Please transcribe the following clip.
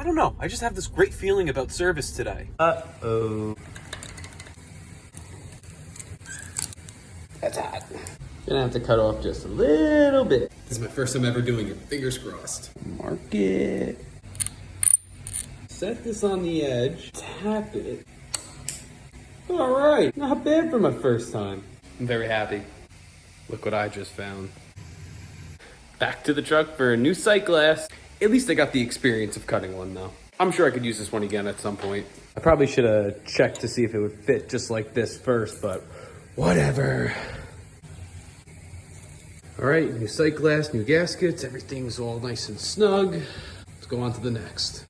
don't know. I just have this great feeling about service today. Uh-oh. That's hot. Gonna have to cut off just a little bit. This is my first time ever doing it. Fingers crossed. Mark it. Set this on the edge. Tap it. All right, not bad for my first time. I'm very happy. Look what I just found. Back to the truck for a new sight glass. At least I got the experience of cutting one though. I'm sure I could use this one again at some point. I probably should have checked to see if it would fit just like this first, but whatever. All right, new sight glass, new gaskets, everything's all nice and snug. Let's go on to the next.